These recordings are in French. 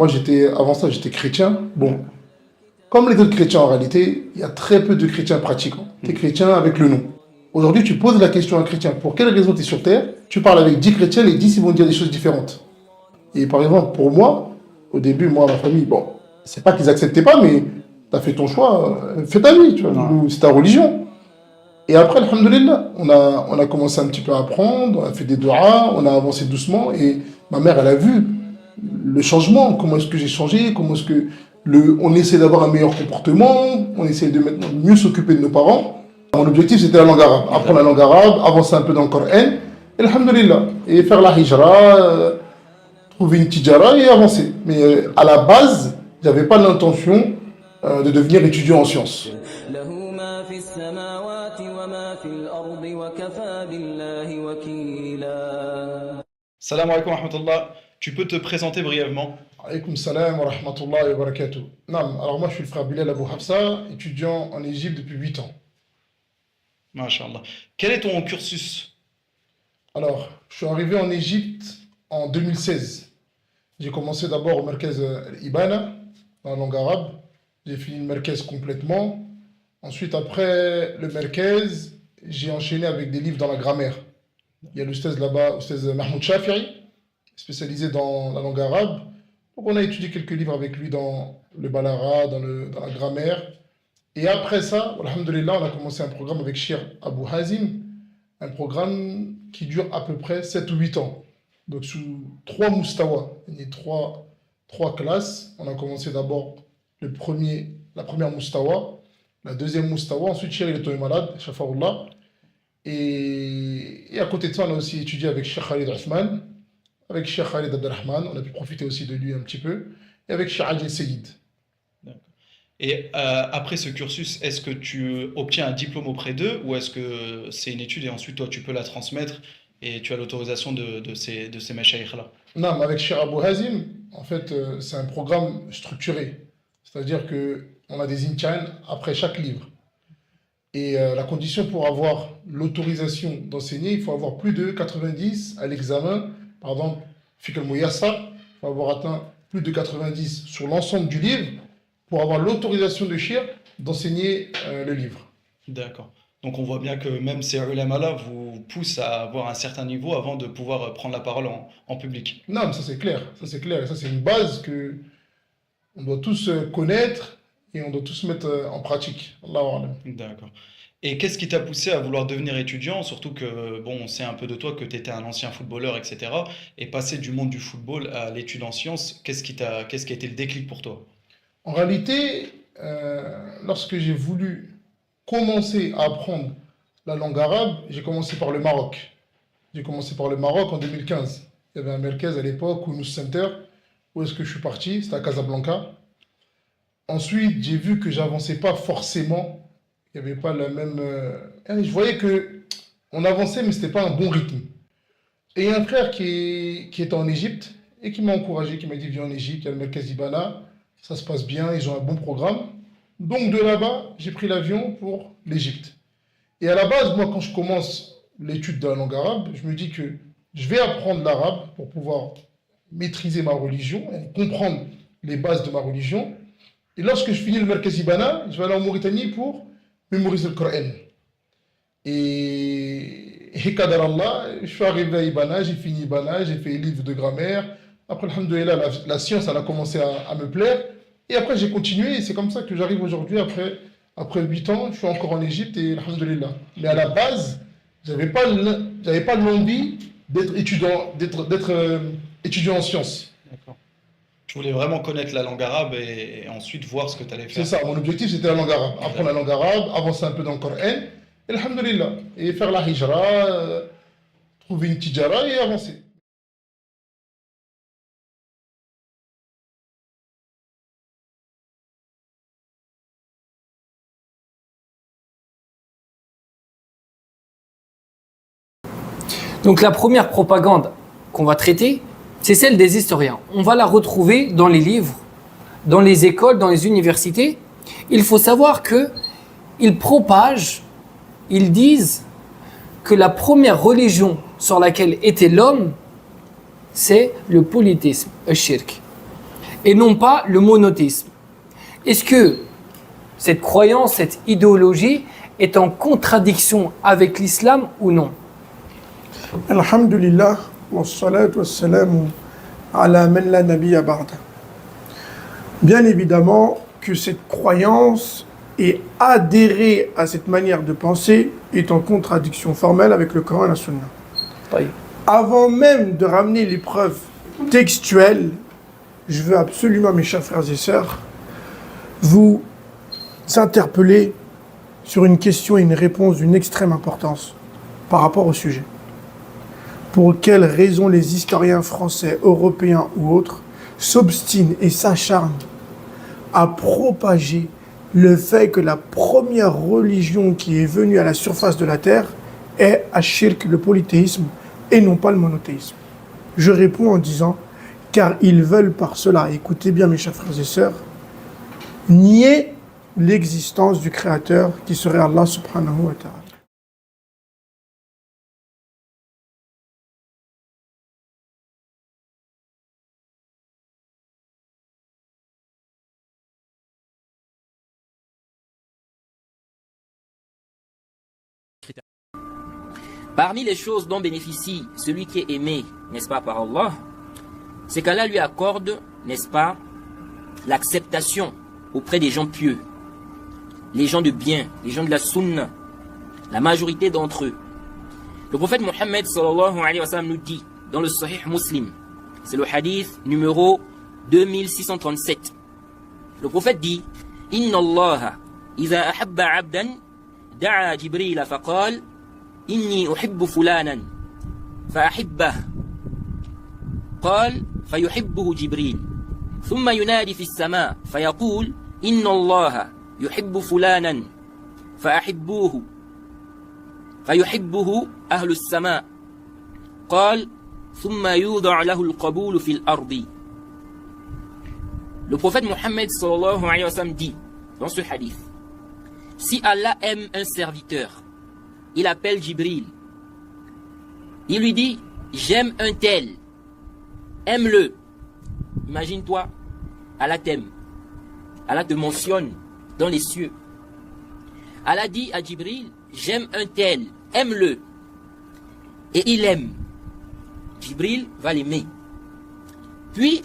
Moi, avant ça, j'étais chrétien. Bon, comme les autres chrétiens en réalité, il y a très peu de chrétiens pratiquants. Tu es chrétien avec le nom. Aujourd'hui, tu poses la question à un chrétien, pour quelle raison tu es sur terre? Tu parles avec 10 chrétiens, les 10 ils vont dire des choses différentes. Et par exemple, pour moi, au début, moi, ma famille, bon, c'est pas qu'ils acceptaient pas, mais tu as fait ton choix, fais ta vie, tu vois, Ouais. c'est ta religion. Et après, alhamdoulilah, on a commencé un petit peu à apprendre, on a fait des doigts, on a avancé doucement, et ma mère, elle a vu le changement, comment est-ce que j'ai changé, comment est-ce que on essaie d'avoir un meilleur comportement, on essaie de maintenant mieux s'occuper de nos parents. Mon objectif, c'était la langue arabe, apprendre la langue arabe, avancer un peu dans le Coran, et alhamdoulilah, et faire la hijra, trouver une tijara et avancer. Mais à la base, j'avais pas l'intention de devenir étudiant en sciences. Salam alaikum wa rahmatullah. Tu peux te présenter brièvement? Alaykoum salam wa rahmatullahi wa barakatuh. Naam, alors moi je suis le frère Bilal Abou Hafsa, étudiant en Égypte depuis 8 ans. Masha'Allah. Quel est ton cursus? Alors, je suis arrivé en Égypte en 2016. J'ai commencé d'abord au Merkez Ibana, dans la langue arabe. J'ai fini le Merkez complètement. Ensuite, après le Merkez, j'ai enchaîné avec des livres dans la grammaire. Il y a l'Oustaz là-bas, l'Oustaz Mahmoud Shafi'i, spécialisé dans la langue arabe. Donc on a étudié quelques livres avec lui dans le Balara, dans la grammaire. Et après ça, alhamdoulilah, on a commencé un programme avec Cheikh Abou Hazim, un programme qui dure à peu près 7 ou 8 ans. Donc sous 3 mustawa, et trois classes. On a commencé d'abord la première mustawa, la deuxième mustawa, ensuite Cheikh il est tombé malade, Shafaullah. Et à côté de ça, on a aussi étudié avec Cheikh Khalid Othman, avec Cheikh Khalid Abdelrahman, on a pu profiter aussi de lui un petit peu, et avec Cheikh Adil Seyid. D'accord. Et après ce cursus, est-ce que tu obtiens un diplôme auprès d'eux ou est-ce que c'est une étude et ensuite toi tu peux la transmettre et tu as l'autorisation de ces machaïkhs-là? Non, mais avec Cheikh Abou Hazim, en fait, c'est un programme structuré. C'est-à-dire qu'on a des imtihans après chaque livre. Et la condition pour avoir l'autorisation d'enseigner, il faut avoir plus de 90 à l'examen. Par exemple, Fiqh al-Muyassar, il faut avoir atteint plus de 90 sur l'ensemble du livre pour avoir l'autorisation de Cheikh d'enseigner le livre. D'accord. Donc on voit bien que même ces ulama-là vous poussent à avoir un certain niveau avant de pouvoir prendre la parole en public. Non, mais ça c'est clair. Ça c'est clair. Et ça c'est une base que on doit tous connaître et on doit tous mettre en pratique. Allahu a'lam. D'accord. Et qu'est-ce qui t'a poussé à vouloir devenir étudiant, surtout que, bon, on sait un peu de toi que tu étais un ancien footballeur, etc. Et passer du monde du football à l'étude en sciences, qu'est-ce qui a été le déclic pour toi? En réalité, lorsque j'ai voulu commencer à apprendre la langue arabe, j'ai commencé par le Maroc. J'ai commencé par le Maroc en 2015. Il y avait un merkez à l'époque, Ounous Center. Où est-ce que je suis parti? C'était à Casablanca. Ensuite, j'ai vu que j'avançais pas forcément. Il n'y avait pas la même. Je voyais que on avançait, mais c'était pas un bon rythme. Et il y a un frère qui était en Égypte et qui m'a encouragé, qui m'a dit viens en Égypte, il y a le Merkez Ibana, ça se passe bien, ils ont un bon programme. Donc de là-bas, j'ai pris l'avion pour l'Égypte. Et à la base, moi, quand je commence l'étude de la langue arabe, je me dis que je vais apprendre l'arabe pour pouvoir maîtriser ma religion et comprendre les bases de ma religion. Et lorsque je finis le Merkez Ibana, je vais aller en Mauritanie pour mémoriser le Coran. Et Qadar Allah, je suis arrivé à Ibana, j'ai fini Ibana, j'ai fait les livres de grammaire. Après, alhamdoulilah, la science, elle a commencé à me plaire. Et après, j'ai continué et c'est comme ça que j'arrive aujourd'hui, après 8 ans, je suis encore en Égypte et alhamdoulilah. Mais à la base, j'avais pas l'envie d'être étudiant en sciences. D'accord. Tu voulais vraiment connaître la langue arabe et ensuite voir ce que tu allais C'est faire. ça, mon objectif c'était la langue arabe. Apprendre la langue arabe, avancer un peu dans le Coran, et alhamdoulilah. Et faire la hijra, trouver une tijara et avancer. Donc la première propagande qu'on va traiter, c'est celle des historiens. On va la retrouver dans les livres, dans les écoles, dans les universités. Il faut savoir qu'ils propagent, ils disent que la première religion sur laquelle était l'homme, c'est le polythéisme, le shirk. et non pas le monothéisme. Est-ce que cette croyance, cette idéologie est en contradiction avec l'islam ou non? Alhamdulillah, wa salatu wa salamu ala man la nabiyya ba'da. Bien évidemment que cette croyance et adhérer à cette manière de penser est en contradiction formelle avec le Coran et la Sunna. Oui. Avant même de ramener les preuves textuelles, je veux absolument, mes chers frères et sœurs, vous interpeller sur une question et une réponse d'une extrême importance par rapport au sujet. Pour quelles raisons les historiens français, européens ou autres s'obstinent et s'acharnent à propager le fait que la première religion qui est venue à la surface de la terre est Ashirk, le polythéisme, et non pas le monothéisme. Je réponds en disant, car ils veulent par cela, écoutez bien mes chers frères et sœurs, nier l'existence du Créateur qui serait Allah subhanahu wa ta'ala. Parmi les choses dont bénéficie celui qui est aimé, n'est-ce pas, par Allah, c'est qu'Allah lui accorde, n'est-ce pas, l'acceptation auprès des gens pieux, les gens de bien, les gens de la sunna, la majorité d'entre eux. Le prophète Mohammed sallallahu alayhi wa sallam nous dit dans le Sahih Muslim, c'est le hadith numéro 2637. Le prophète dit, Inna Allah, iza ahabba abdan, da'a Jibril faqal, إني أحب فلانا فأحبه قال فيحبه جبريل ثم ينادي في السماء فيقول إن الله يحب فلانا فأحبوه فيحبه أهل السماء قال ثم يوضع له القبول في الأرض. Le prophète Mohammed sallallahu alayhi wa sallam dit dans ce hadith, si Allah aime un serviteur, il appelle Jibril. Il lui dit, j'aime un tel. Aime-le. Imagine-toi, Allah t'aime. Allah te mentionne dans les cieux. Allah dit à Jibril, j'aime un tel. Aime-le. Et il aime. Jibril va l'aimer. Puis,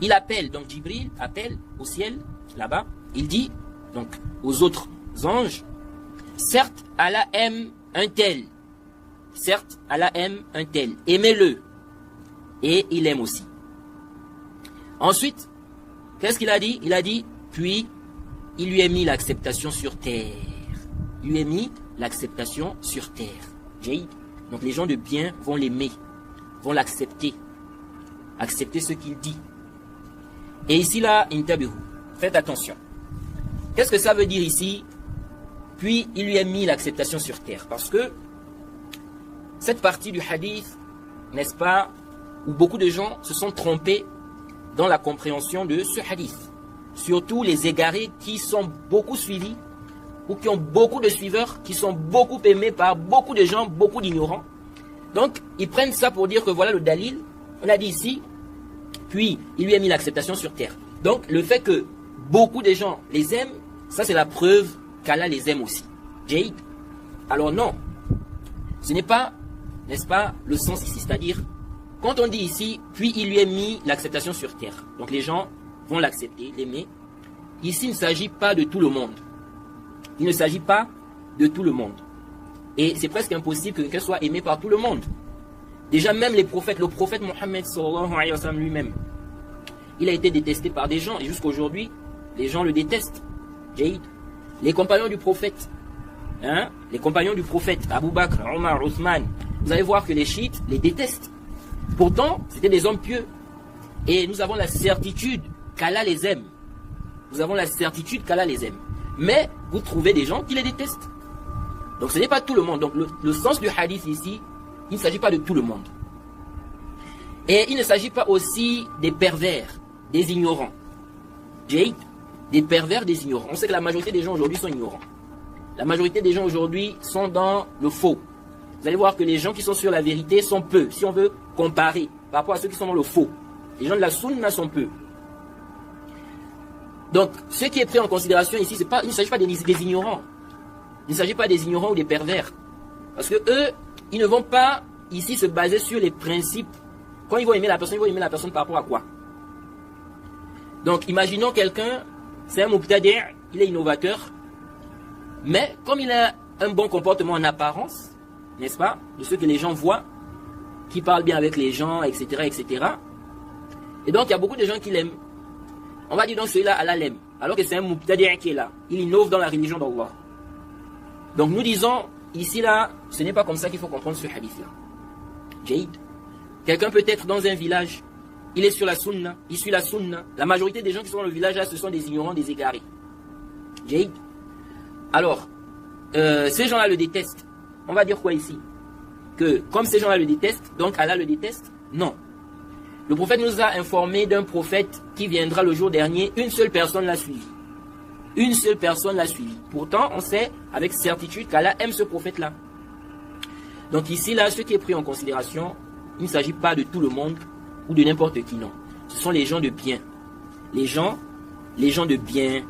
il appelle. Donc Jibril appelle au ciel, là-bas. Il dit, donc, aux autres anges, certes, Allah aime un tel. Certes, Allah aime un tel. Aimez-le. Et il aime aussi. Ensuite, qu'est-ce qu'il a dit? Il a dit, puis, il lui a mis l'acceptation sur terre. Il lui a mis l'acceptation sur terre. Jaïd. Donc les gens de bien vont l'aimer, vont l'accepter. Accepter ce qu'il dit. Et ici, là, intabihu. Faites attention. Qu'est-ce que ça veut dire ici? Puis il lui a mis l'acceptation sur terre. Parce que cette partie du hadith, n'est-ce pas, où beaucoup de gens se sont trompés dans la compréhension de ce hadith. Surtout les égarés qui sont beaucoup suivis, ou qui ont beaucoup de suiveurs, qui sont beaucoup aimés par beaucoup de gens, beaucoup d'ignorants. Donc, ils prennent ça pour dire que voilà le dalil, on a dit ici, puis il lui a mis l'acceptation sur terre. Donc, le fait que beaucoup de gens les aiment, ça c'est la preuve qu'Allah les aime aussi. Jaïd. Alors non, ce n'est pas, n'est-ce pas, le sens ici. C'est-à-dire, quand on dit ici, puis il lui a mis l'acceptation sur terre. Donc les gens vont l'accepter, l'aimer. Ici, il ne s'agit pas de tout le monde. Il ne s'agit pas de tout le monde. Et c'est presque impossible que quelqu'un soit aimé par tout le monde. Déjà même les prophètes, le prophète Mohammed sallallahu alayhi wa sallam lui-même, il a été détesté par des gens. Et jusqu'à aujourd'hui, les gens le détestent. Jaïd. Les compagnons du prophète, hein, les compagnons du prophète, Abu Bakr, Omar, Othman, vous allez voir que les chiites les détestent. Pourtant, c'était des hommes pieux. Et nous avons la certitude qu'Allah les aime. Nous avons la certitude qu'Allah les aime. Mais vous trouvez des gens qui les détestent. Donc ce n'est pas tout le monde. Donc le sens du hadith ici, il ne s'agit pas de tout le monde. Et il ne s'agit pas aussi des pervers, des ignorants. Jaïd. Des pervers, des ignorants. On sait que la majorité des gens aujourd'hui sont ignorants. La majorité des gens aujourd'hui sont dans le faux. Vous allez voir que les gens qui sont sur la vérité sont peu. Si on veut comparer par rapport à ceux qui sont dans le faux. Les gens de la sunna sont peu. Donc, ce qui est pris en considération ici, il ne s'agit pas des ignorants. Il ne s'agit pas des ignorants ou des pervers. Parce que eux, ils ne vont pas ici se baser sur les principes. Quand ils vont aimer la personne par rapport à quoi? Donc, imaginons quelqu'un, c'est un mubtadi', il est innovateur, mais comme il a un bon comportement en apparence, n'est-ce pas, de ce que les gens voient, qui parle bien avec les gens, etc., etc. Et donc, il y a beaucoup de gens qui l'aiment. On va dire donc celui-là, Allah l'aime, alors que c'est un mubtadi' qui est là. Il innove dans la religion d'Allah. Donc, nous disons, ici, là, ce n'est pas comme ça qu'il faut comprendre ce hadith-là. Jaïd. Quelqu'un peut être dans un village, il est sur la sunna, il suit la sunna. La majorité des gens qui sont dans le village, là, ce sont des ignorants, des égarés. Jaïd. Alors, ces gens-là le détestent. On va dire quoi ici? Que comme ces gens-là le détestent, donc Allah le déteste? Non. Le prophète nous a informé d'un prophète qui viendra le jour dernier, une seule personne l'a suivi. Une seule personne l'a suivi. Pourtant, on sait avec certitude qu'Allah aime ce prophète-là. Donc ici, là, ce qui est pris en considération, il ne s'agit pas de tout le monde ou de n'importe qui, non. Ce sont les gens de bien. Les gens de bien.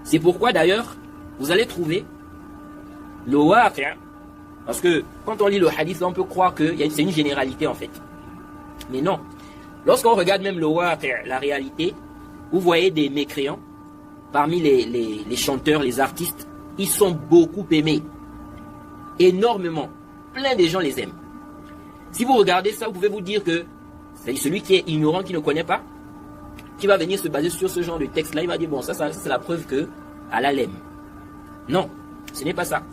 C'est pourquoi d'ailleurs, vous allez trouver le waqi', parce que quand on lit le hadith, là, on peut croire que c'est une généralité en fait. Mais non. Lorsqu'on regarde même le waqi', la réalité, vous voyez des mécréants, parmi les chanteurs, les artistes, ils sont beaucoup aimés. Énormément. Plein de gens les aiment. Si vous regardez ça, vous pouvez vous dire que c'est celui qui est ignorant, qui ne connaît pas, qui va venir se baser sur ce genre de texte-là, il va dire, bon, ça c'est la preuve que Allah l'aime. Non, ce n'est pas ça.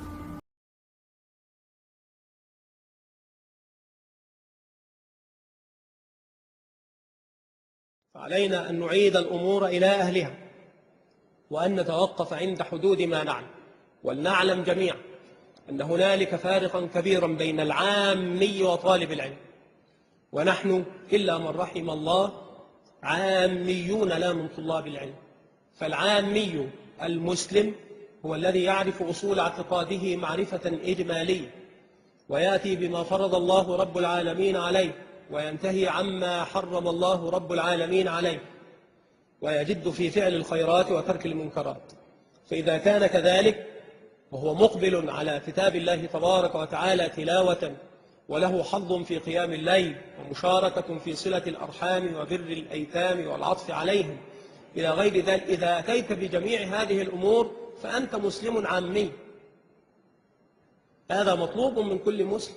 فعلينا أن نعيد الأمور إلى أهلها وأن نتوقف عند حدود ما نعلم ولنعلم جميعا أن هنالك فارقا كبيرا بين العامي وطالب العلم ونحن إلا من رحم الله عاميون لا من طلاب العلم فالعامي المسلم هو الذي يعرف أصول اعتقاده معرفة إجمالية ويأتي بما فرض الله رب العالمين عليه وينتهي عما حرم الله رب العالمين عليه ويجد في فعل الخيرات وترك المنكرات فإذا كان كذلك وهو مقبل على كتاب الله تبارك وتعالى تلاوة وله حظ في قيام الليل ومشاركة في صلة الأرحام وبر الأيتام والعطف عليهم إلى غير ذلك إذا أتيت بجميع هذه الأمور فأنت مسلم عامي هذا مطلوب من كل مسلم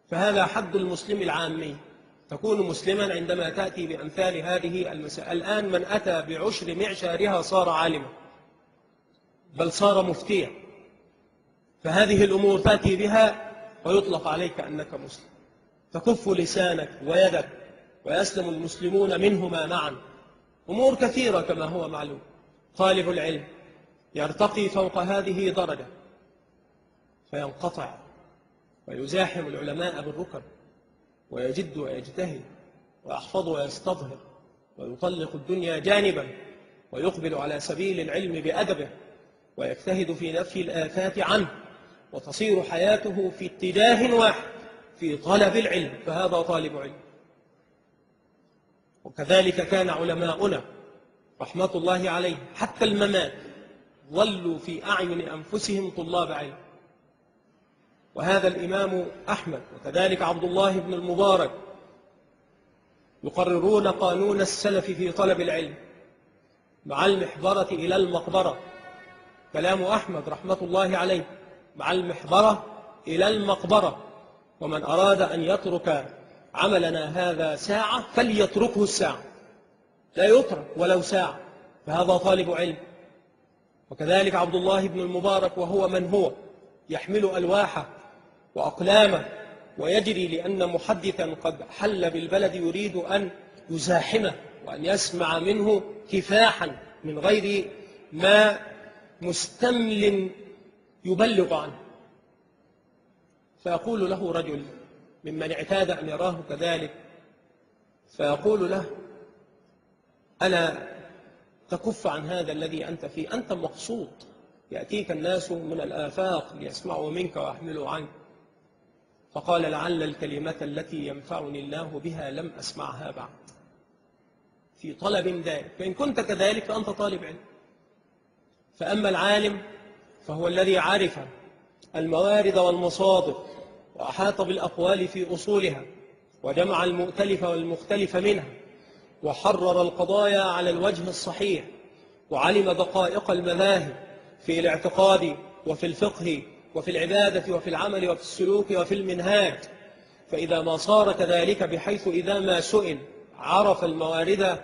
فهذا حد المسلم العامي تكون مسلما عندما تأتي بأمثال هذه المسائل الآن من أتى بعشر معشارها صار عالما بل صار مفتيا فهذه الأمور تأتي بها ويطلق عليك أنك مسلم تكف لسانك ويدك ويسلم المسلمون منهما معا أمور كثيرة كما هو معلوم طالب العلم يرتقي فوق هذه درجة فينقطع ويزاحم العلماء بالركب ويجد ويجتهد ويحفظ ويستظهر ويطلق الدنيا جانبا ويقبل على سبيل العلم بأدبه ويجتهد في نفي الآفات عنه وتصير حياته في اتجاه واحد في طلب العلم فهذا طالب علم وكذلك كان علماؤنا رحمة الله عليهم حتى الممات ظلوا في أعين أنفسهم طلاب علم وهذا الإمام أحمد وكذلك عبد الله بن المبارك يقررون قانون السلف في طلب العلم مع المحبرة إلى المقبرة كلام أحمد رحمة الله عليه مع المحبرة إلى المقبرة ومن أراد أن يترك عملنا هذا ساعة فليتركه الساعة لا يترك ولو ساعة فهذا طالب علم وكذلك عبد الله بن المبارك وهو من هو يحمل ألواحه وأقلامه ويجري لأن محدثا قد حل بالبلد يريد أن يزاحمه وأن يسمع منه كفاحا من غير ما مستمل يبلغ عنه فيقول له رجل ممن اعتاد أن يراه كذلك فيقول له ألا تكف عن هذا الذي أنت فيه أنت مقصود يأتيك الناس من الآفاق ليسمعوا منك ويحملوا عنك فقال لعل الكلمة التي ينفعني الله بها لم أسمعها بعد في طلب دائم، فإن كنت كذلك فأنت طالب علم. فأما العالم فهو الذي عرف الموارد والمصادر وأحاط بالأقوال في أصولها وجمع المؤتلف والمختلف منها وحرر القضايا على الوجه الصحيح وعلم دقائق المذاهب في الاعتقاد وفي الفقه وفي العبادة وفي العمل وفي السلوك وفي المنهاج. فإذا ما صار كذلك بحيث إذا ما سئل عرف الموارد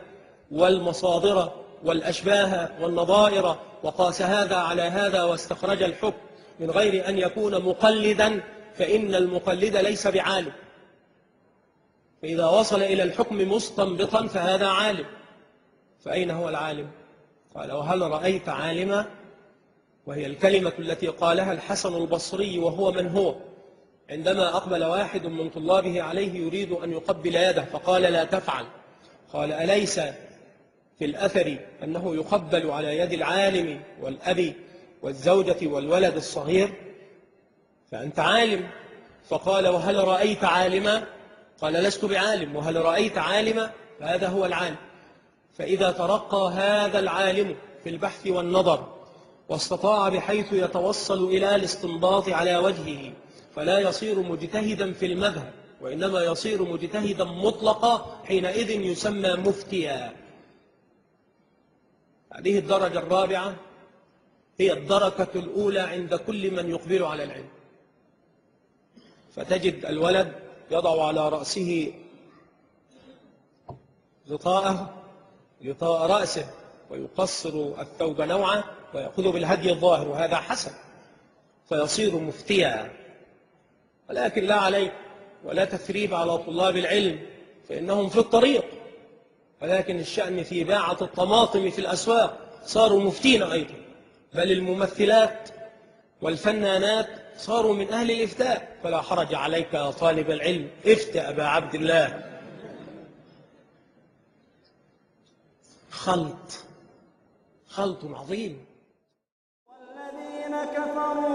والمصادر والأشباه والنظائر وقاس هذا على هذا واستخرج الحكم من غير أن يكون مقلدا، فإن المقلد ليس بعالم. فإذا وصل إلى الحكم مستنبطا فهذا عالم. فأين هو العالم؟ قال: وهل رأيت عالما؟ وهي الكلمة التي قالها الحسن البصري وهو من هو عندما أقبل واحد من طلابه عليه يريد أن يقبل يده فقال: لا تفعل. قال: أليس في الأثر أنه يقبل على يد العالم والأب والزوجة والولد الصغير؟ فأنت عالم. فقال: وهل رأيت عالما؟ قال: لست بعالم. وهل رأيت عالما؟ فهذا هو العالم. فإذا ترقى هذا العالم في البحث والنظر واستطاع بحيث يتوصل إلى الاستنباط على وجهه، فلا يصير مجتهدا في المذهب، وإنما يصير مجتهدا مطلقا، حينئذ يسمى مفتيا. هذه الدرجة الرابعة هي الدركة الأولى عند كل من يقبل على العلم. فتجد الولد يضع على رأسه غطاء رأسه ويقصر الثوب نوعا ويأخذ بالهدي الظاهر، وهذا حسن، فيصير مفتيا. ولكن لا عليك ولا تثريب على طلاب العلم، فإنهم في الطريق، ولكن الشأن في باعة الطماطم في الأسواق صاروا مفتين أيضا، بل الممثلات والفنانات صاروا من أهل الإفتاء. فلا حرج عليك يا طالب العلم، افتأ أبا عبد الله. خلط عظيم. والذين كفروا